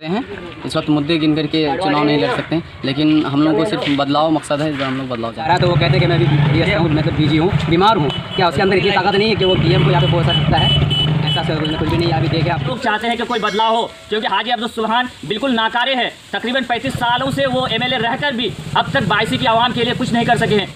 हैं इस वक्त मुद्दे गिन करके चुनाव नहीं लड़ सकते हैं, लेकिन हम लोगों को सिर्फ बदलाव मकसद है, हम लोग बदलाव चाह रहे हैं। तो वो कहते हैं कि मैं भी मतलब बिजी हूँ, बीमार हूँ, क्या उसके अंदर इतनी ताकत नहीं है कि वो पीएम को यहाँ पे पहुँचा सकता है? ऐसा कुछ भी नहीं, अभी देखे आप लोग चाहते हैं कि कोई बदलाव हो, क्योंकि हाजी अब्दुल सुबहान बिल्कुल नाकारे हैं। तकरीबन 35 सालों से वो एमएलए रहकर भी अब तक बायसी की आवाम के लिए कुछ नहीं कर सके हैं।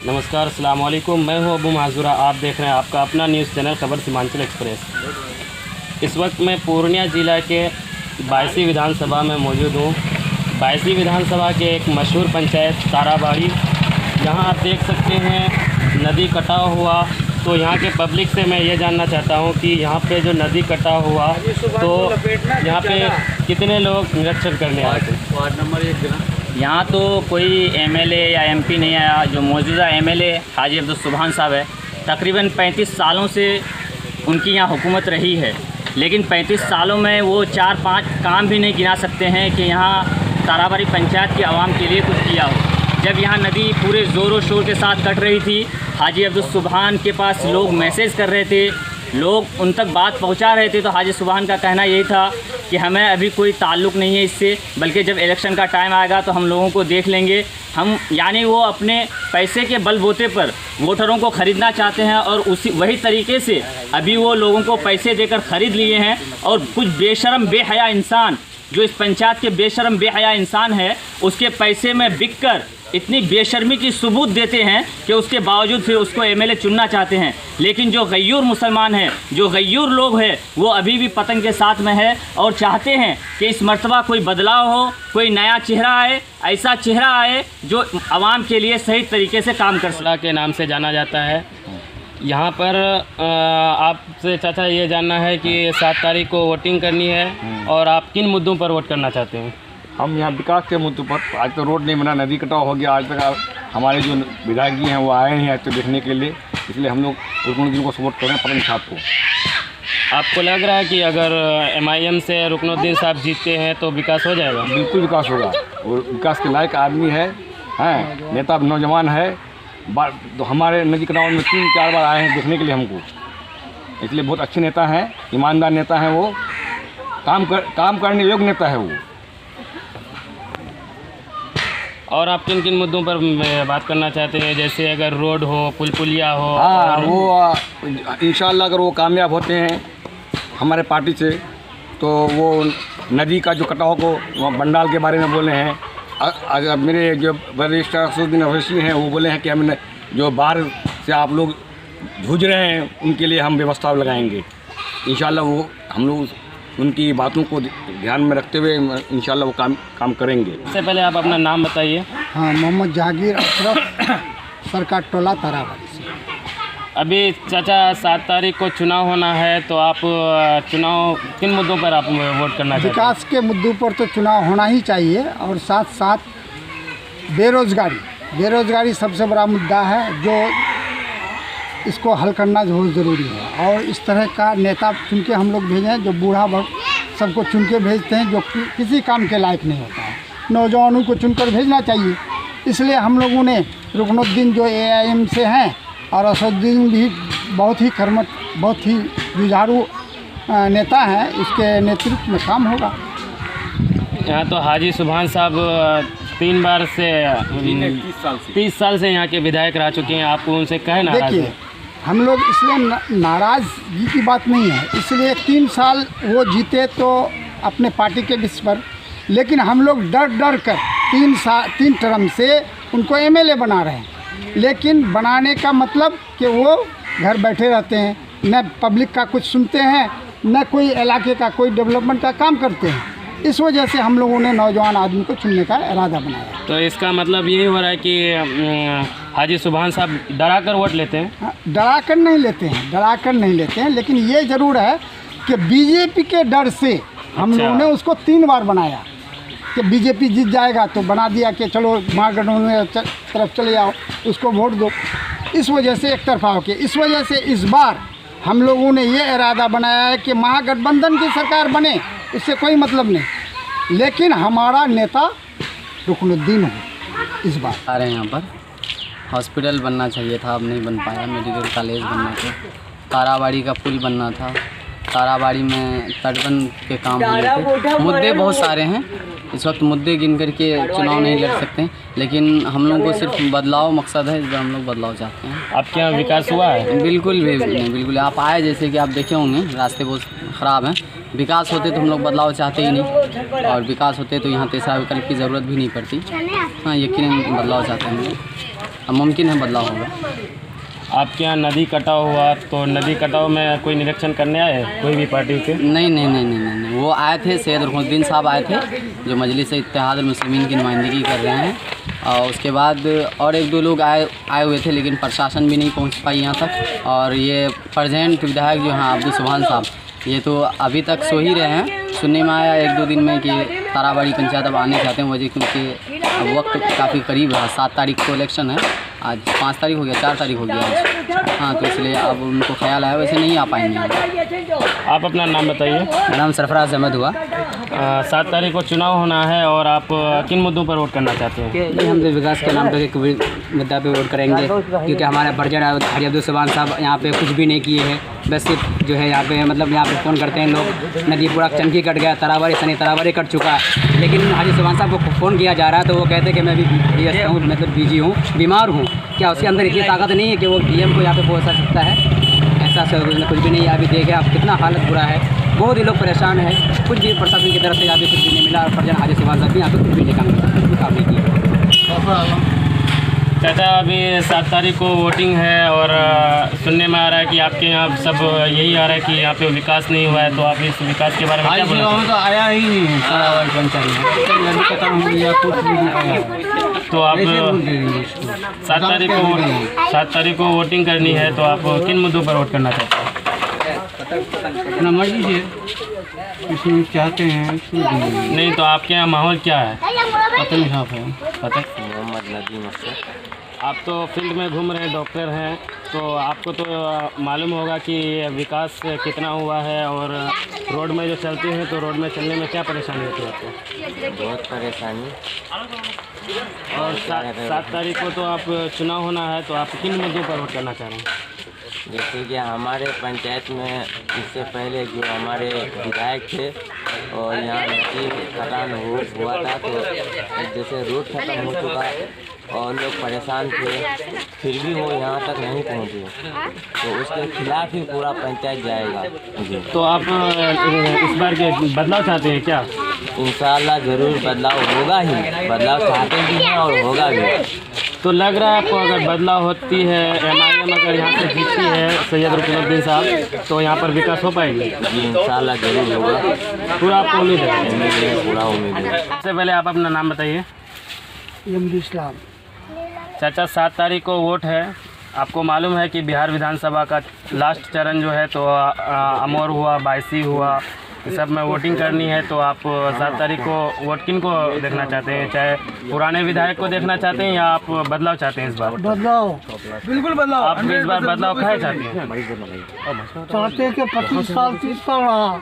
नमस्कार, अस्सलाम वालेकुम। मैं हूं अबू माजुरा। आप देख रहे हैं आपका अपना न्यूज़ चैनल खबर सीमांचल एक्सप्रेस। इस वक्त मैं पूर्णिया ज़िला के बायसी विधानसभा में मौजूद हूं। बायसी विधानसभा के एक मशहूर पंचायत ताराबाड़ी, यहाँ आप देख सकते हैं नदी कटा हुआ। तो यहाँ के पब्लिक से मैं ये जानना चाहता हूँ कि यहाँ पे जो नदी कटा हुआ तो यहाँ पे कितने लोग निरीक्षण करने आए थे? वार्ड नंबर 1 यहाँ तो कोई एमएलए या एमपी नहीं आया। जो मौजूदा एमएलए हाजी अब्दुल सुबहान साहब है, तकरीबन 35 सालों से उनकी यहाँ हुकूमत रही है, लेकिन 35 सालों में वो 4-5 काम भी नहीं गिना सकते हैं कि यहाँ ताराबाड़ी पंचायत की आवाम के लिए कुछ किया हो। जब यहाँ नदी पूरे ज़ोरों शोर के साथ कट रही थी, हाजी अब्दुल सुबहान के पास लोग मैसेज कर रहे थे, लोग उन तक बात पहुंचा रहे थे, तो हाजी सुबहान का कहना यही था कि हमें अभी कोई ताल्लुक़ नहीं है इससे, बल्कि जब इलेक्शन का टाइम आएगा तो हम लोगों को देख लेंगे। हम यानी वो अपने पैसे के बलबूते पर वोटरों को ख़रीदना चाहते हैं, और वही तरीके से अभी वो लोगों को पैसे देकर ख़रीद लिए हैं। और कुछ बेशरम बेहया इंसान, जो इस पंचायत के बेशरम बेहया इंसान है, उसके पैसे में बिक कर इतनी बेशर्मी की सबूत देते हैं कि उसके बावजूद फिर उसको एमएलए चुनना चाहते हैं। लेकिन जो गय्यूर मुसलमान हैं, जो गय्यूर लोग हैं, वो अभी भी पतंग के साथ में है और चाहते हैं कि इस मर्तबा कोई बदलाव हो, कोई नया चेहरा आए, ऐसा चेहरा आए जो आवाम के लिए सही तरीके से काम कर सके। के नाम से जाना जाता है। यहाँ पर आपसे चाचा ये जानना है कि 7 तारीख को वोटिंग करनी है, और आप किन मुद्दों पर वोट करना चाहते हैं? हम यहाँ विकास के मुद्दों पर, आज तो रोड नहीं बना, नदी कटाव हो गया, आज तक हमारे जो विधायक जी हैं वो आए नहीं आज तो देखने के लिए, इसलिए हम लोग रुकनुद्दीन को सपोर्ट कर रहे हैं, पतंग साहब को। आपको लग रहा है कि अगर एमआईएम से रुकनुद्दीन साहब जीतते हैं तो विकास हो जाएगा? बिल्कुल विकास होगा, और विकास के लायक आदमी है, नेता नौजवान है। तो हमारे नदी कटाव में 3-4 बार आए हैं देखने के लिए हमको, इसलिए बहुत अच्छे नेता हैं, ईमानदार नेता हैं, वो काम करने योग्य नेता है वो। और आप किन किन मुद्दों पर बात करना चाहते हैं? जैसे अगर रोड हो, पुलिया हो? हाँ, वो इंशाल्लाह अगर वो कामयाब होते हैं हमारे पार्टी से, तो वो नदी का जो कटाव को बंडाल के बारे में बोले हैं। अगर मेरे जो वरिष्ठ असदुद्दीन अवैसी हैं वो बोले हैं कि हम जो बाढ़ से आप लोग जूझ रहे हैं उनके लिए हम व्यवस्था लगाएंगे। इंशाल्लाह वो हम लोग उनकी बातों को ध्यान में रखते हुए इंशाल्लाह वो काम करेंगे। सबसे पहले आप अपना नाम बताइए। हाँ, मोहम्मद जहांगीर अशरफ, सरकार टोला ताराबाड़ी से। अभी चाचा 7 तारीख को चुनाव होना है, तो आप चुनाव किन मुद्दों पर आप वोट करना चाहते हैं? विकास के मुद्दों पर तो चुनाव होना ही चाहिए, और साथ साथ बेरोज़गारी सबसे बड़ा मुद्दा है, जो इसको हल करना बहुत ज़रूरी है। और इस तरह का नेता चुन के हम लोग भेजें, जो बूढ़ा सबको चुन के भेजते हैं, जो किसी काम के लायक नहीं होता है, नौजवानों को चुनकर भेजना चाहिए। इसलिए हम लोगों ने रुकनुद्दीन जो एआईएम से हैं, और असदुद्दीन भी बहुत ही कर्मठ, बहुत ही जुझारू नेता हैं, इसके नेतृत्व में काम होगा। यहाँ तो हाजी सुबहान साहब 3 बार से 30 साल से यहाँ के विधायक रह चुके हैं। आपको उनसे कहे नाराज़ है? हम लोग इसलिए नाराज़गी की बात नहीं है, इसलिए 3 साल वो जीते तो अपने पार्टी के विष पर, लेकिन हम लोग डर कर 3 टर्म से उनको एमएलए बना रहे हैं। लेकिन बनाने का मतलब कि वो घर बैठे रहते हैं, न पब्लिक का कुछ सुनते हैं, न कोई इलाके का कोई डेवलपमेंट का काम करते हैं। इस वजह से हम लोगों ने नौजवान आदमी को चुनने का इरादा बनाया। तो इसका मतलब यही हो रहा है कि हाजी सुबहान साहब डरा कर वोट लेते हैं? डरा कर नहीं लेते हैं, लेकिन ये ज़रूर है कि बीजेपी के डर से हम लोगों ने उसको 3 बार बनाया कि बीजेपी जीत जाएगा, तो बना दिया कि चलो महागठबंधन तरफ चले जाओ, उसको वोट दो। इस वजह से एक तरफा होके, इस वजह से इस बार हम लोगों ने ये इरादा बनाया है कि महागठबंधन की सरकार बने, इससे कोई मतलब नहीं, लेकिन हमारा नेता रुकनुद्दीन है इस बार। आ रहे हैं यहाँ पर हॉस्पिटल बनना चाहिए था, अब नहीं बन पाया। मेडिकल कॉलेज बनना था, ताराबाड़ी का पुल बनना था, ताराबाड़ी में तटबंध के काम हो रहे थे। मुद्दे बहुत सारे हैं, इस वक्त मुद्दे गिन करके चुनाव नहीं लड़ सकते, लेकिन हम लोगों को सिर्फ बदलाव मकसद है, इस बार हम लोग बदलाव चाहते हैं। आपके यहाँ विकास हुआ है? बिल्कुल भी नहीं, बिल्कुल। आप आए जैसे कि आप देखे होंगे रास्ते बहुत ख़राब हैं। विकास होते तो हम लोग बदलाव चाहते ही नहीं, और विकास होते तो यहाँ तेसरा विकल्प की ज़रूरत भी नहीं पड़ती। हाँ, यकीनन बदलाव चाहते हैं हम लोग, अब मुमकिन है बदलाव होगा। आपके यहाँ नदी कटाव हुआ, तो नदी कटाव में कोई निरीक्षण करने आए कोई भी पार्टी के? नहीं, वो आए थे, सैयद रुकनुद्दीन साहब आए थे, जो मजलिस इत्तेहादुल मुस्लिमीन की नुमाइंदगी कर रहे हैं। और उसके बाद और एक दो लोग आए हुए थे, लेकिन प्रशासन भी नहीं पहुंच पाई यहाँ तक। और ये प्रेजेंट विधायक जो हैं अब्दुल सुभान साहब, ये तो अभी तक सो ही रहे हैं। सुनने में आया एक दो दिन में कि ताराबाड़ी पंचायत अब आने चाहते हैं, वजह क्योंकि अब वक्त काफ़ी करीब रहा। 7 तारीख को इलेक्शन है, आज 5 तारीख हो गया, 4 तारीख हो गया आज। हाँ, तो इसलिए अब उनको ख्याल आया, वैसे नहीं आ पाएंगे। आप अपना नाम बताइए। मेरा नाम सरफराज अहमद हुआ। 7 तारीख को चुनाव होना है, और आप किन मुद्दों पर वोट करना चाहते हैं? कि हम तो विकास के नाम पर एक मुद्दा पे वोट करेंगे, क्योंकि हमारे बर्जर हाजी अब्दुल सुभान साहब यहाँ पे कुछ भी नहीं किए हैं। बस सिर्फ जो है यहाँ पे मतलब यहाँ पे फ़ोन करते हैं लोग, नदी पूरा चमकी कट गया, ताराबाड़ी कट चुका है, लेकिन हाजी सुभान साहब को फ़ोन किया जा रहा है तो वो कहते हैं कि मैं भी व्यस्त हूँ, मतलब बिजी हूँ, बीमार हूँ। क्या उसके अंदर इतनी ताकत नहीं है कि वो डीएम को यहाँ पे पहुँचा सकता है? ऐसा कुछ भी नहीं है। अभी देखें आप कितना हालत बुरा है, बहुत ही लोग परेशान हैं। कुछ भी प्रशासन की तरफ से यहाँ पे कुछ भी नहीं मिला, और फर्जन हाजी सुभान साहब भी यहाँ पे कुछ भी नहीं काम किया। चाचा, अभी 7 तारीख को वोटिंग है, और सुनने में आ रहा है कि आपके यहाँ सब यही आ रहा है कि यहाँ पे विकास नहीं हुआ है, तो आप इस विकास के बारे में क्या बोलना चाहते हैं? तो आया ही नहीं है ताराबाड़ी पंचायत में, नदी खत्म हो गया, कुछ भी नहीं आया। तो आप 7 तारीख को वोटिंग करनी है, तो आप किन मुद्दों पर वोट करना चाहते हैं? अपना मर्जी से इसमें चाहते हैं, नहीं तो आपके यहाँ माहौल क्या है? पता नहीं साफ है। मोहम्मद नदीम अख्तर। आप तो फील्ड में घूम रहे डॉक्टर हैं, तो आपको तो मालूम होगा कि विकास कितना हुआ है, और रोड में जो चलते हैं तो रोड में चलने में क्या परेशानी होती है आपको? बहुत परेशानी। और 7 तारीख को तो आप चुनाव होना है, तो आप किन मुद्दों पर वोट करना चाह रहे हैं? जैसे कि हमारे पंचायत में इससे पहले जो हमारे विधायक थे, और यहाँ नदी खदान हुआ था, तो जैसे रोड खत्म हो चुका और लोग परेशान थे, फिर भी वो यहाँ तक नहीं पहुँचे, तो उसके खिलाफ ही पूरा पंचायत जाएगा जी। तो आप इस बार के बदलाव चाहते हैं क्या? इंशाल्लाह ज़रूर बदलाव होगा ही, बदलाव चाहते भी हैं और होगा भी। तो लग रहा है आपको अगर बदलाव होती है, MIM अगर यहाँ से जीतती है सैयद रुकनुद्दीन साहब, तो यहाँ पर विकास हो पाएगी? जी इंशाल्लाह ज़रूर होगा, पूरा आपको उम्मीद है? पूरा उम्मीद है। सबसे पहले आप अपना नाम बताइए। इस्लाम। चाचा, 7 तारीख को वोट है, आपको मालूम है कि बिहार विधानसभा का लास्ट चरण जो है तो अमौर हुआ, बायसी हुआ, इस सब में वोटिंग करनी है, तो आप 7 तारीख को वोट किन को देखना चाहते हैं? चाहे पुराने विधायक को देखना चाहते हैं या आप बदलाव चाहते हैं इस बार? बदलाव, बिल्कुल बदलाव। आप इस बार बदलाव कहाँ चाहते हैं? चाहते हैं कि 25 साल 30 साल रहा,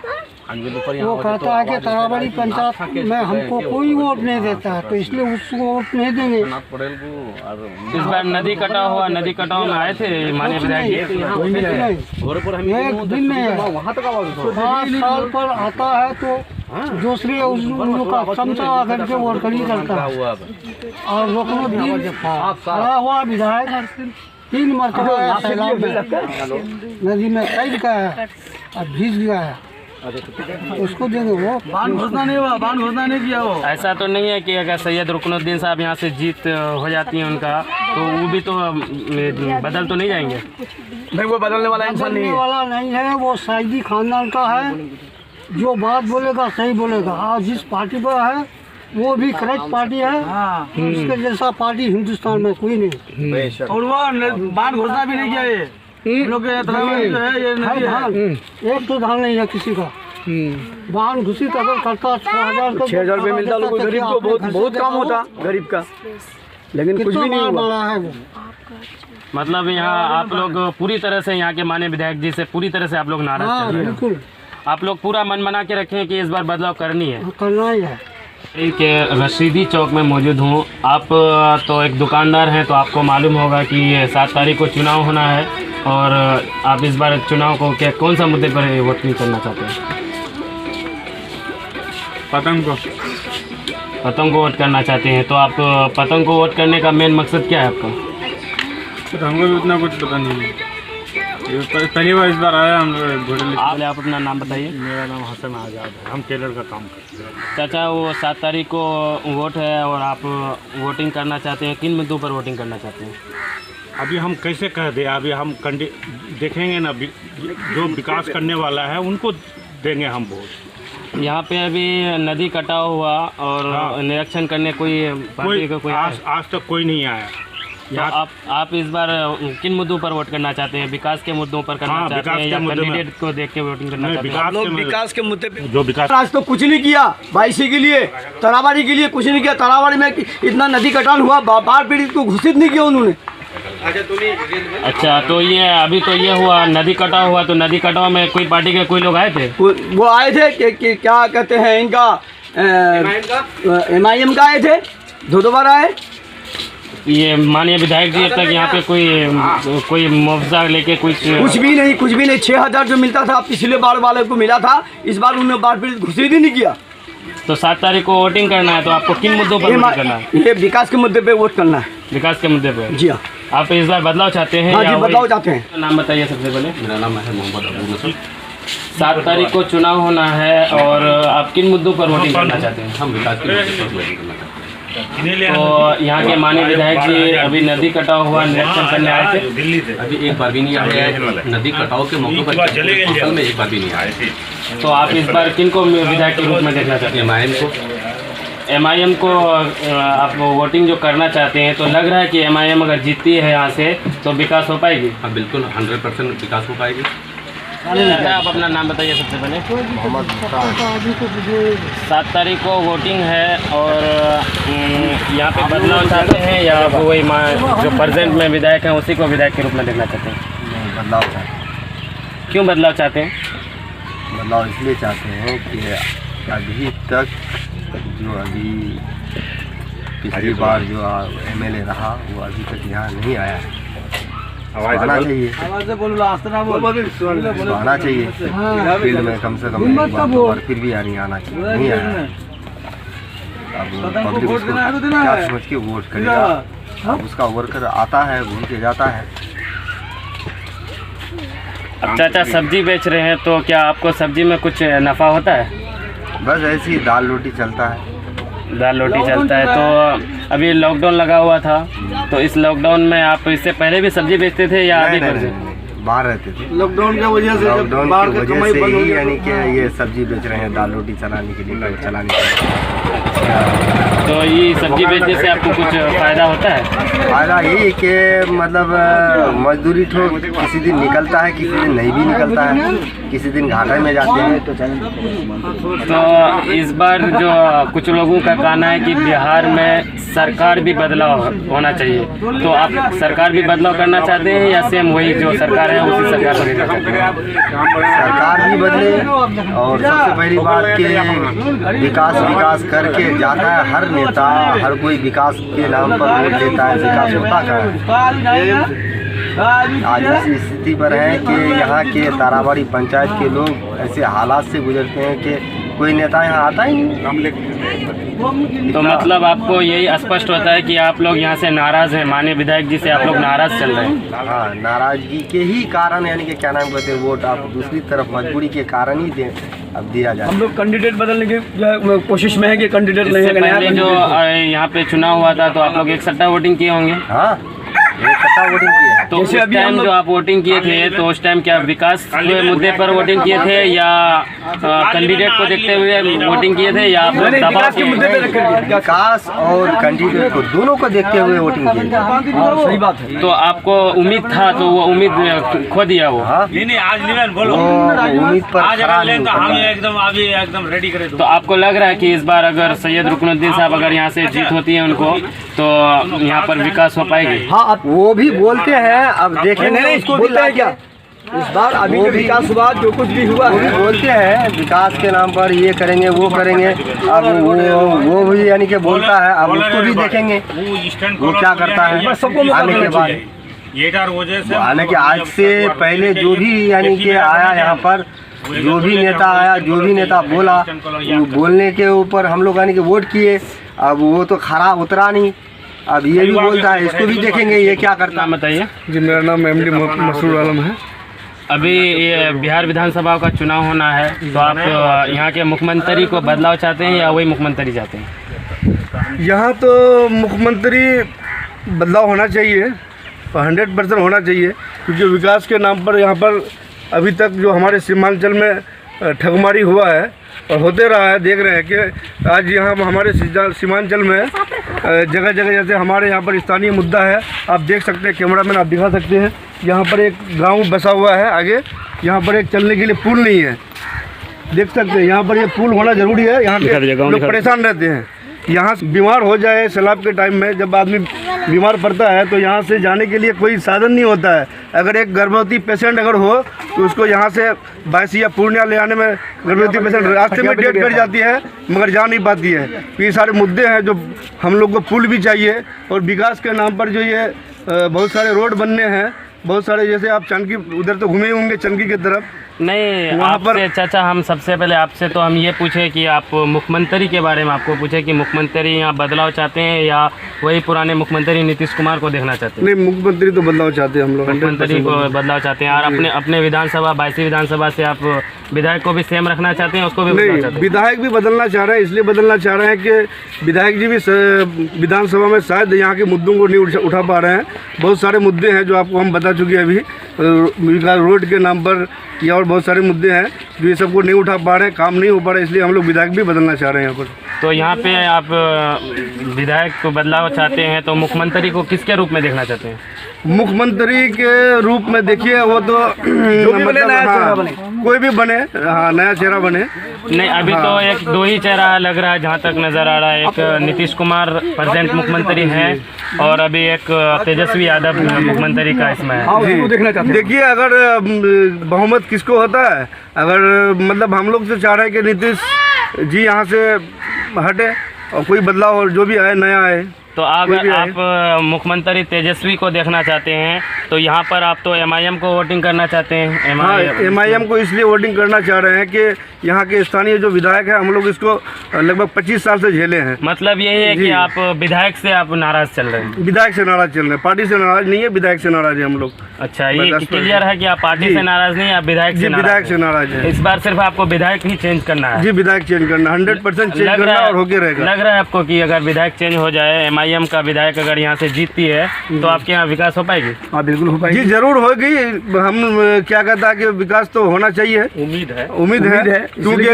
वो कहता है कि ताराबाड़ी पंचायत में हमको कोई वोट नहीं देता है, तो इसलिए उसको वोट नहीं देंगे। इस बार नदी कटाव हुआ, नदी कटाव में आए थे माननीय विधायक? एक दिन में 5 साल पर आता है तो दूसरे उस लोग का चमचा आकर के वोट करी करता है। और रुकनुद्दीन खड़ा हुआ विधायक 3 मरतबा सैलाब में नदी में कैद का है और भीग गया है, उसको देंगे। वो बांध घोषणा नहीं हुआ, बांध घोषणा नहीं किया वो। ऐसा तो नहीं है कि अगर सैयद रुकनुद्दीन साहब यहाँ से जीत हो जाती है उनका, तो वो भी तो बदल तो नहीं जाएंगे? नहीं, वो बदलने वाला इंसान नहीं है। वाला नहीं है, वो सईदी खानदान का है, जो बात बोलेगा सही बोलेगा। आज जिस पार्टी पर है वो भी करेक्ट पार्टी है, उसके जैसा पार्टी हिंदुस्तान में कोई नहीं। और वो बांध घोषणा भी नहीं किया ये लोग जो है ये नहीं है। एक तो धान नहीं है किसी का। वाहन घुसित अगर करता 6,000 रुपये मिलता लोगों को, गरीब को बहुत काम होता गरीब का, लेकिन कुछ भी नहीं हुआ है वो। मतलब यहाँ आप लोग पूरी तरह से यहाँ के माननीय विधायक जी से पूरी तरह से आप लोग नाराज चल रहे हैं? बिल्कुल। आप लोग पूरा मन बना के रखें कि इस बार बदलाव करनी है? करना ही है। के रशीदी चौक में मौजूद हूँ। आप तो एक दुकानदार हैं, तो आपको मालूम होगा कि 7 तारीख को चुनाव होना है और आप इस बार चुनाव को क्या कौन सा मुद्दे पर वोटिंग करना चाहते हैं? पतंग को वोट करना चाहते हैं। तो आप पतंग को वोट करने का मेन मकसद क्या है आपका? तो हमको भी उतना कुछ पता नहीं है, पहली बार इस बार आया हम लोग। आप अपना नाम बताइए। मेरा नाम हसन आज़ाद है, हम टेलर का काम करते हैं। चाचा, वो 7 तारीख को वोट है और आप वोटिंग करना चाहते हैं, किन मुद्दों पर वोटिंग करना चाहते हैं? अभी हम कैसे कह दें, अभी हम देखेंगे ना, जो विकास करने वाला है उनको देंगे हम वोट। यहाँ पे अभी नदी कटाव हुआ और हाँ। निरीक्षण करने कोई पार्टी का कोई आज तक कोई नहीं आया। तो आप इस बार किन मुद्दों पर वोट करना चाहते हैं? विकास के मुद्दों पर करना चाहते हैं या कैंडिडेट को देख के वोटिंग करना चाहते हैं? विकास के मुद्दे पे जो विकास आज तो कुछ नहीं किया, बाईसी के लिए, तराबाड़ी के लिए कुछ नहीं किया। तराबाड़ी में इतना नदी कटान हुआ, बाढ़ पीड़ित को घोषित नहीं किया उन्होंने। अच्छा, तो ये अभी तो ये हुआ, नदी कटाव हुआ, तो नदी कटाव में कोई पार्टी के कोई लोग आए थे? वो आए थे कि क्या कहते हैं इनका, MIM का आए थे, 2 बार आए। ये माननीय विधायक जी तक यहाँ पे कोई मुआवजा लेके कुछ भी नहीं 6,000 जो मिलता था पिछले बार वाले को मिला था, इस बार उन्होंने बाढ़ पीड़ित घोषित ही नहीं किया। तो 7 तारीख को वोटिंग करना है, तो आपको किन मुद्दों पर वोटिंग करना है? ये विकास के मुद्दे पे वोट करना है। विकास के मुद्दे पे? जी हाँ। आप इस बार बदलाव चाहते हैं? हाँ जी, बदलाव चाहते हैं। नाम बताइए सबसे पहले। मेरा नाम है मोहम्मद अबू नसर। 7 तारीख को चुनाव होना है और आप किन मुद्दों पर वोटिंग करना चाहते हैं? हम विकास के मुद्दे पर वोटिंग करना चाहते हैं। तो यहाँ के माननीय विधायक जी अभी नदी कटाव हुआ निरीक्षण करने आए थे? अभी एक बार भी नहीं आए। नदी कटाव के मौके पर असल में एक बार भी नहीं आए थे। तो आप इस बार किन को विधायक के रूप में देखना चाहते हैं? MIM को आप वोटिंग जो करना चाहते हैं, तो लग रहा है कि MIM अगर जीतती है यहाँ से तो विकास हो पाएगी? हाँ बिल्कुल, 100% विकास हो पाएगी। आप अपना नाम बताइए सबसे पहले। 7 तारीख को वोटिंग है और यहाँ पे बदलाव चाहते हैं या वही जो प्रेजेंट में विधायक हैं उसी को विधायक के रूप में देखना चाहते हैं? बदलाव चाहते हैं। क्यों बदलाव चाहते हैं? बदलाव इसलिए चाहते हैं कि अभी तक पिछली बार जो MLA रहा वो अभी तक यहाँ नहीं आया है। आना चाहिए, आना चाहिए फील्ड में कम से कम एक बार तो, और फिर भी नहीं आना चाहिए, नहीं आया। अब पब्लिक उसको क्या समझ के वोट करेगा। अब उसका वर्कर आता है, घूम के जाता है। अब चाचा सब्जी बेच रहे हैं, तो क्या आपको सब्जी में कुछ नफ़ा होता है? बस ऐसी दाल रोटी चलता है। दाल रोटी चलता है। तो अभी लॉकडाउन लगा हुआ था, तो इस लॉकडाउन में आप इससे पहले भी सब्जी बेचते थे या अभी बाहर रहते थे? लॉकडाउन की वजह से ही यानी कि ये सब्जी बेच रहे हैं, दाल रोटी चलाने के लिए, चलाने के लिए। तो ये सब्जी बेचने से आपको कुछ फ़ायदा होता है? फ़ायदा यही कि मतलब मजदूरी तो किसी दिन निकलता है, किसी दिन नहीं भी निकलता है, किसी दिन घाटे में जाते हैं। तो इस बार जो कुछ लोगों का कहना है कि बिहार में सरकार भी बदलाव होना चाहिए, तो आप सरकार भी बदलाव करना चाहते हैं या सेम वही जो सरकार है उसी सरकार को देखना चाहते हैं? सरकार भी बदले और सबसे पहली बात कि विकास करके जाता है। हर नेता, हर कोई विकास के नाम पर वोट देता है, विकास होता है। आज इस स्थिति पर है कि यहाँ के ताराबाड़ी पंचायत के लोग ऐसे हालात से गुजरते हैं कि कोई नेता यहाँ आता ही नहीं। तो मतलब आपको यही स्पष्ट होता है कि आप लोग यहाँ से नाराज़ हैं, माननीय विधायक जी से आप लोग नाराज़ चल रहे हैं? हाँ, नाराज़गी के ही कारण, यानी कि क्या नाम कहते हैं, वोट आप दूसरी तरफ मजबूरी के कारण ही अब दिया जाए। हम लोग कैंडिडेट बदलने की कोशिश में है कि कैंडिडेट पहले जो यहाँ पे चुनाव हुआ था तो आप लोग एक सट्टा वोटिंग किए होंगे? हाँ, एक सट्टा वोटिंग किया। तो उस टाइम जो आप वोटिंग किए थे, तो उस टाइम क्या विकास के मुद्दे पर वोटिंग किए थे या कैंडिडेट को देखते हुए वोटिंग किए थे या दबाव के मुद्दे पर? विकास और कैंडिडेट को दोनों को देखते हुए वोटिंग किए। सही बात है। तो आपको उम्मीद था, तो वो उम्मीद खो दिया वो? आज बोलो, उम्मीद पर हम एकदम रेडी करें। तो आपको लग रहा है कि इस बार अगर सैयद रुकनुद्दीन साहब अगर यहाँ से जीत होती है उनको, तो यहाँ पर विकास हो पाएगी? हाँ, वो भी बोलते हैं, अब देखेंगे उसको बोलते हैं क्या। इस बार अभी जो विकास हुआ, जो कुछ भी हुआ, बोलते हैं विकास के नाम पर ये करेंगे वो करेंगे। अब वो भी यानी कि बोलता है, अब उसको भी देखेंगे वो क्या करता है आने के बाद। हालांकि आज से पहले जो भी यानी कि आया यहाँ पर, जो भी नेता आया, जो भी नेता बोला, बोलने के ऊपर हम लोग यानी कि वोट किए। अब वो तो खरा उतरा नहीं, अब ये भी बोलता है, इसको भी देखेंगे ये क्या करता है। बताइए जी, मेरा नाम MD मसूद आलम है। अभी ये बिहार विधानसभा का चुनाव होना है, तो आप यहाँ के मुख्यमंत्री को बदलाव चाहते हैं या वही मुख्यमंत्री चाहते हैं? यहाँ तो मुख्यमंत्री बदलाव होना चाहिए, 100% होना चाहिए, क्योंकि विकास के नाम पर यहाँ पर अभी तक जो हमारे सीमांचल में ठगमारी हुआ है और होते रहा है। देख रहे हैं कि आज यहाँ हमारे सीमांचल में जगह जगह जैसे हमारे यहाँ पर स्थानीय मुद्दा है, आप देख सकते हैं, कैमरामैन आप दिखा सकते हैं, यहाँ पर एक गांव बसा हुआ है आगे, यहाँ पर एक चलने के लिए पुल नहीं है, देख सकते हैं। यहाँ पर ये पुल होना ज़रूरी है, यहाँ के लोग परेशान रहते हैं। यहाँ बीमार हो जाए सैलाब के टाइम में, जब आदमी बीमार पड़ता है तो यहाँ से जाने के लिए कोई साधन नहीं होता है। अगर एक गर्भवती पेशेंट अगर हो तो उसको यहाँ से बायसी या पूर्णिया ले आने में गर्भवती पेशेंट रास्ते में डेट कर जाती है, मगर जा नहीं पाती है। तो ये सारे मुद्दे हैं जो हम लोग को पुल भी चाहिए। और विकास के नाम पर जो ये बहुत सारे रोड बनने हैं, बहुत सारे, जैसे आप चनकी उधर तो घूमे होंगे चनकी की तरफ, नहीं वहाँ पर चाचा, हम सबसे पहले आपसे तो हम ये पूछे कि आप मुख्यमंत्री के बारे में आपको पूछे कि मुख्यमंत्री यहाँ बदलाव चाहते हैं या वही पुराने मुख्यमंत्री नीतीश कुमार को देखना चाहते हैं? नहीं, मुख्यमंत्री तो बदलाव चाहते हैं हम लोग, मुख्यमंत्री को बदलाव चाहते हैं। और अपने विधानसभा 22वीं विधानसभा से आप विधायक को भी सेम रखना चाहते हैं, उसको भी बदलना चाहते हैं? विधायक भी बदलना चाह रहे हैं, इसलिए बदलना चाह रहे हैं कि विधायक जी भी विधानसभा में शायद यहाँ के मुद्दों को नहीं उठा पा रहे हैं। बहुत सारे मुद्दे हैं जो आपको हम बता चुके हैं अभी, विकास रोड के नाम पर या और बहुत सारे मुद्दे हैं जो ये सबको नहीं उठा पा रहे हैं, काम नहीं हो पा रहा है, इसलिए हम लोग विधायक भी बदलना चाह रहे हैं यहाँ पर। तो यहाँ पे आप विधायक को बदलाव चाहते हैं, तो मुख्यमंत्री को किसके रूप में देखना चाहते हैं? मुख्यमंत्री के रूप में देखिए, वो तो कोई भी बने, हाँ, नया चेहरा बने। नहीं, अभी तो एक दो ही चेहरा लग रहा है जहाँ तक नज़र आ रहा है। एक नीतीश कुमार प्रेजेंट मुख्यमंत्री हैं और अभी एक तेजस्वी यादव मुख्यमंत्री का इसमें है। देखिए, अगर बहुमत किसको होता है, अगर मतलब हम लोग तो चाह रहे हैं कि नीतीश जी यहाँ से हटे और कोई बदलाव और जो भी आए नया आए। तो अगर आप मुख्यमंत्री तेजस्वी को देखना चाहते हैं तो यहाँ पर आप तो MIM को वोटिंग करना चाहते हैं? MIM को इसलिए वोटिंग करना चाह रहे हैं कि यहाँ के स्थानीय जो विधायक है, हम लोग इसको लगभग 25 साल से झेले हैं। मतलब यही है कि आप विधायक से आप नाराज चल रहे हैं? विधायक से नाराज चल रहे हैं, पार्टी से नाराज नहीं है, विधायक से नाराज है हम लोग। अच्छा, ये क्लियर है कि आप पार्टी से नाराज नहीं, आप विधायक से नाराज है। इस बार सिर्फ आपको विधायक ही चेंज करना है? जी, विधायक चेंज करना, 100% चेंज करना और होके रहेगा। लग रहा है आपको कि अगर विधायक चेंज हो जाए, MIM का विधायक अगर यहाँ से जीतती है तो आपके यहाँ विकास हो पाएगी? हाँ, बिल्कुल हो पाएगी। जी, जरूर होगी। हम क्या कहता है कि विकास तो होना चाहिए, उम्मीद है क्योंकि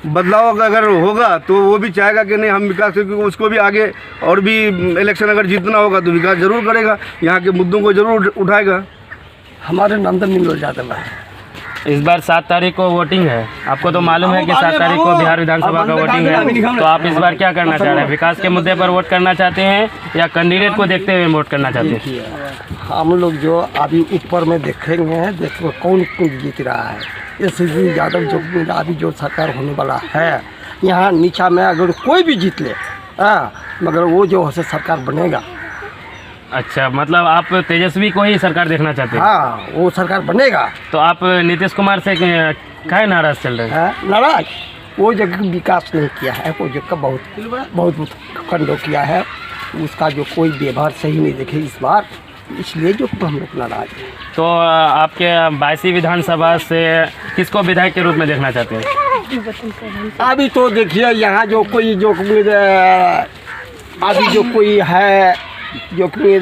बदलाव अगर होगा तो वो भी चाहेगा कि नहीं हम विकास, क्योंकि उसको भी आगे और भी इलेक्शन अगर जीतना होगा तो विकास जरूर करेगा, यहाँ के मुद्दों को जरूर उठाएगा। हमारे नंदन मिल जाता है। इस बार 7 तारीख को वोटिंग है, आपको तो मालूम है कि 7 तारीख को बिहार विधानसभा का वोटिंग है, तो आप इस बार क्या करना चाह रहे हैं? विकास के मुद्दे पर वोट करना चाहते हैं या कैंडिडेट को देखते हुए वोट करना चाहते हैं? हम लोग जो अभी ऊपर में देखेंगे, देखो कौन जीत रहा है। तेजस्वी यादव जो अभी जो सरकार होने वाला है, यहाँ नीचा में अगर कोई भी जीत ले, मगर वो जो है सरकार बनेगा। अच्छा, मतलब आप तेजस्वी को ही सरकार देखना चाहते हैं? हाँ, वो सरकार बनेगा। तो आप नीतीश कुमार से काहे नाराज चल रहे हैं? नाराज, वो जगह विकास नहीं किया है, वो जगह बहुत खंडो किया है, उसका जो कोई व्यवहार सही नहीं देखे इस बार, इसलिए जो हम लोग नाराज हैं। तो आपके 22वीं विधानसभा से किसको विधायक के रूप में देखना चाहते हैं? अभी तो देखिए, यहाँ जो कोई अभी जो कोई है, जो कि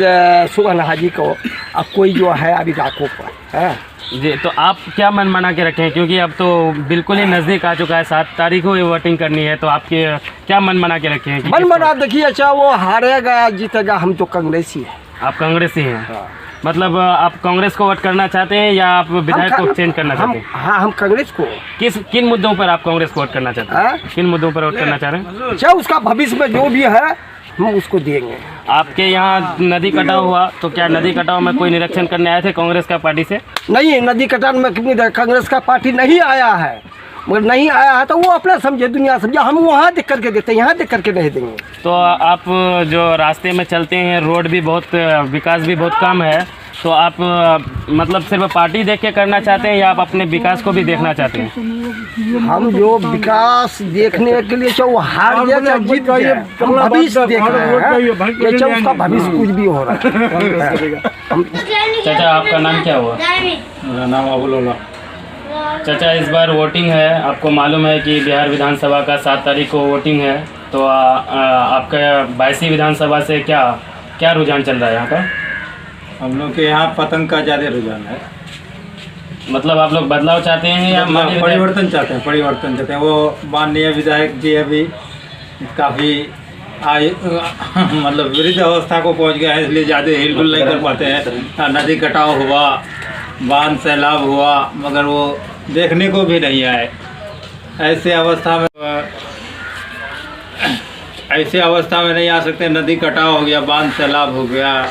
सुगन हाजी को, अब कोई जो है अभी राखों पर है जी। तो आप क्या मन बना के रखे हैं, क्योंकि अब तो बिल्कुल ही नज़दीक आ चुका है, 7 तारीख को वोटिंग करनी है, तो आपके क्या मन बना के रखे हैं? मन बना देखिए, अच्छा वो हारेगा जीतेगा, हम तो कांग्रेसी हैं। आप कांग्रेसी हैं? हाँ। मतलब आप कांग्रेस को वोट करना चाहते हैं या आप विधायक को चेंज करना चाहते हैं? हाँ, हम कांग्रेस को। किन मुद्दों पर आप कांग्रेस को वोट करना चाहते हैं? किन मुद्दों पर वोट करना चाह रहे हैं? अच्छा, उसका भविष्य में जो भी है हम उसको देंगे। आपके यहाँ नदी कटाव हुआ तो क्या नदी कटाव में कोई निरीक्षण करने आए थे कांग्रेस का पार्टी से? नहीं, नदी कटाव में कांग्रेस का पार्टी नहीं आया है, मगर नहीं आया है तो वो अपना समझे, दुनिया समझे, हम वहाँ देख करके देते हैं, यहाँ देख करके नहीं देंगे। तो आप जो रास्ते में चलते हैं, रोड भी बहुत, विकास भी बहुत कम है, तो आप मतलब सिर्फ पार्टी देख के करना चाहते हैं या आप अपने विकास को भी देखना चाहते हैं? हम जो विकास देखने के लिए चाहे वो हार जाए चाहे जीत जाए, हम भविष्य देख रहे हैं, चाहे उसका भविष्य कुछ भी हो रहा है। चाचा आपका नाम क्या हुआ? मेरा नाम अबुल। चाचा इस बार वोटिंग है, आपको मालूम है कि बिहार विधानसभा का 7 तारीख को वोटिंग है, तो आपका 22वीं विधानसभा से क्या रुझान चल रहा है यहाँ का? हम लोग के यहाँ पतंग का ज़्यादा रुझान है। मतलब आप लोग बदलाव चाहते हैं या परिवर्तन चाहते हैं? परिवर्तन चाहते हैं। वो माननीय विधायक जी अभी काफ़ी मतलब वृद्ध अवस्था को पहुँच गया है, इसलिए ज़्यादा हिलडुल नहीं कर पाते हैं। नदी कटाव हुआ, बांध सैलाब हुआ, मगर वो देखने को भी नहीं आए। ऐसे अवस्था में नहीं आ सकते। नदी कटाव हो गया, बांध सैलाब हो गया,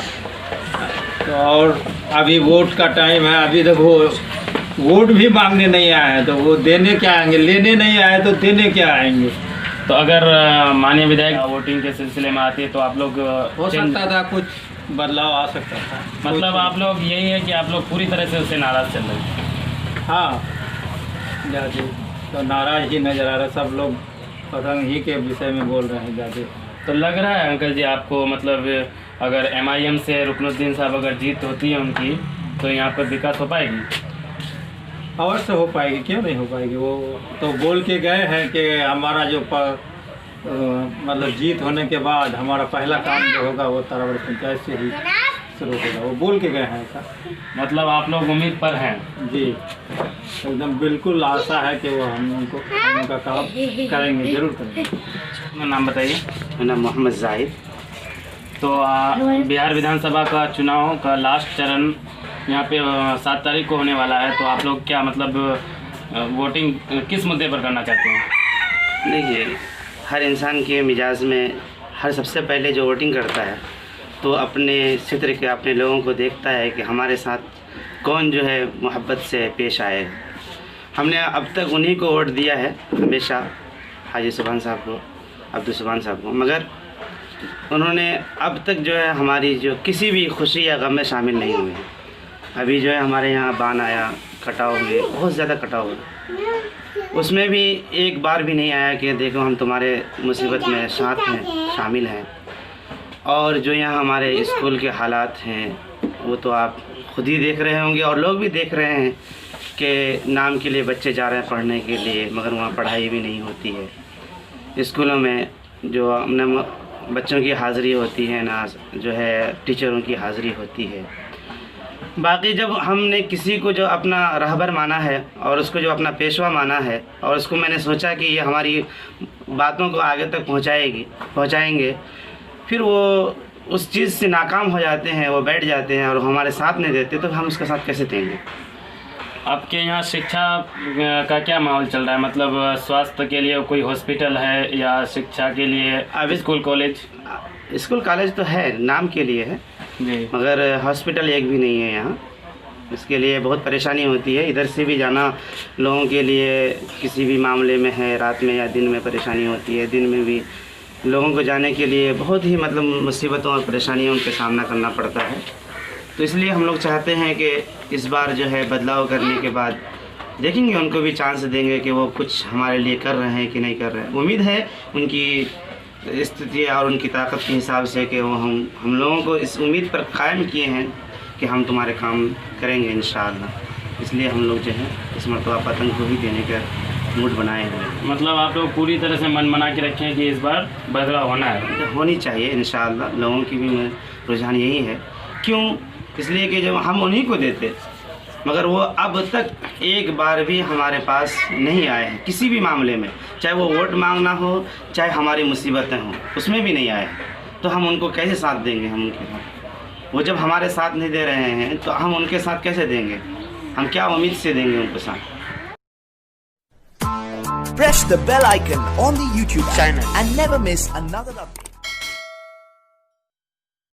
तो और अभी वोट का टाइम है। अभी देखो वोट भी मांगने नहीं आए हैं, तो वो देने क्या आएंगे? लेने नहीं आए तो देने क्या आएंगे? तो अगर माननीय विधायक वोटिंग के सिलसिले में आते तो आप लोग हो सकता था, कुछ बदलाव आ सकता था। मतलब आप लोग यही है कि आप लोग पूरी तरह से उससे नाराज़ चल रहे हैं? हाँ, ज़्यादा तो नाराज़ ही नज़र आ रहा है। सब लोग पतंग ही के विषय में बोल रहे हैं ज़्यादा। तो लग रहा है अंकल जी आपको, मतलब अगर MIM से रुकनुद्दीन साहब अगर जीत होती है उनकी, तो यहाँ पर विकास हो पाएगी? अवश्य हो पाएगी, क्यों नहीं हो पाएगी। वो तो बोल के गए हैं कि हमारा जो मतलब जीत होने के बाद हमारा पहला काम जो होगा वो तारावड़ पंचायत से ही शुरू होगा। वो बोल के गए हैं ऐसा। मतलब आप लोग उम्मीद पर हैं? जी, एकदम बिल्कुल आशा है कि वो हम उनका काम करेंगे, जरूर करेंगे। अपना नाम बताइए। मेरा नाम मोहम्मद जाहिद। तो बिहार विधानसभा का चुनाव का लास्ट चरण यहाँ पे 7 तारीख को होने वाला है, तो आप लोग क्या मतलब वोटिंग किस मुद्दे पर करना चाहते हैं? देखिए, हर इंसान के मिजाज में सबसे पहले जो वोटिंग करता है तो अपने क्षेत्र के अपने लोगों को देखता है कि हमारे साथ कौन जो है मोहब्बत से पेश आएगा। हमने अब तक उन्हीं को वोट दिया है हमेशा, हाजी सुभान साहब को, अब्दुल सुभान साहब को, मगर उन्होंने अब तक जो है हमारी जो किसी भी खुशी या गम में शामिल नहीं हुए। अभी जो है हमारे यहाँ बान आया, कटाव हुए, बहुत ज़्यादा कटाव हुआ, उसमें भी एक बार भी नहीं आया कि देखो हम तुम्हारे मुसीबत में साथ हैं, शामिल हैं। और जो यहाँ हमारे स्कूल के हालात हैं वो तो आप खुद ही देख रहे होंगे और लोग भी देख रहे हैं कि नाम के लिए बच्चे जा रहे हैं पढ़ने के लिए, मगर वहाँ पढ़ाई भी नहीं होती है। स्कूलों में जो अपने बच्चों की हाज़िरी होती है ना, जो है टीचरों की हाज़िरी होती है। बाकी जब हमने किसी को जो अपना रहबर माना है और उसको जो अपना पेशवा माना है और उसको मैंने सोचा कि ये हमारी बातों को आगे तक पहुँचाएंगे, फिर वो उस चीज़ से नाकाम हो जाते हैं, वो बैठ जाते हैं और हमारे साथ नहीं देते, तो हम उसके साथ कैसे देंगे। आपके यहाँ शिक्षा का क्या माहौल चल रहा है? मतलब स्वास्थ्य के लिए कोई हॉस्पिटल है या शिक्षा के लिए अभी स्कूल कॉलेज तो है, नाम के लिए है जी, मगर हॉस्पिटल एक भी नहीं है यहाँ। इसके लिए बहुत परेशानी होती है। इधर से भी जाना लोगों के लिए किसी भी मामले में है, रात में या दिन में परेशानी होती है। दिन में भी लोगों को जाने के लिए बहुत ही मतलब मुसीबतों और परेशानियों का सामना करना पड़ता है। तो इसलिए हम लोग चाहते हैं कि इस बार जो है बदलाव करने के बाद देखेंगे, उनको भी चांस देंगे कि वो कुछ हमारे लिए कर रहे हैं कि नहीं कर रहे हैं। उम्मीद है उनकी स्थिति और उनकी ताकत के हिसाब से कि वो हम लोगों को इस उम्मीद पर कायम किए हैं कि हम तुम्हारे काम करेंगे इंशाअल्लाह। इसलिए हम लोग जो है इस मरतबा पतंग को भी देने का मूड बनाए हुए हैं। मतलब आप लोग पूरी तरह से मन बना के रखे हैं कि इस बार बदलाव होना है, तो होनी चाहिए इंशाअल्लाह। लोगों की भी रुझान यही है। क्यों? इसलिए कि जब हम उन्हीं को देते, मगर वो अब तक एक बार भी हमारे पास नहीं आए हैं किसी भी मामले में, चाहे वो वोट मांगना हो, चाहे हमारी मुसीबतें हों, उसमें भी नहीं आए। तो हम उनको कैसे साथ देंगे? हम उनके साथ, वो जब हमारे साथ नहीं दे रहे हैं तो हम उनके साथ कैसे देंगे? हम क्या उम्मीद से देंगे उनके साथ? Press the bell icon on the YouTube channel and never miss another update.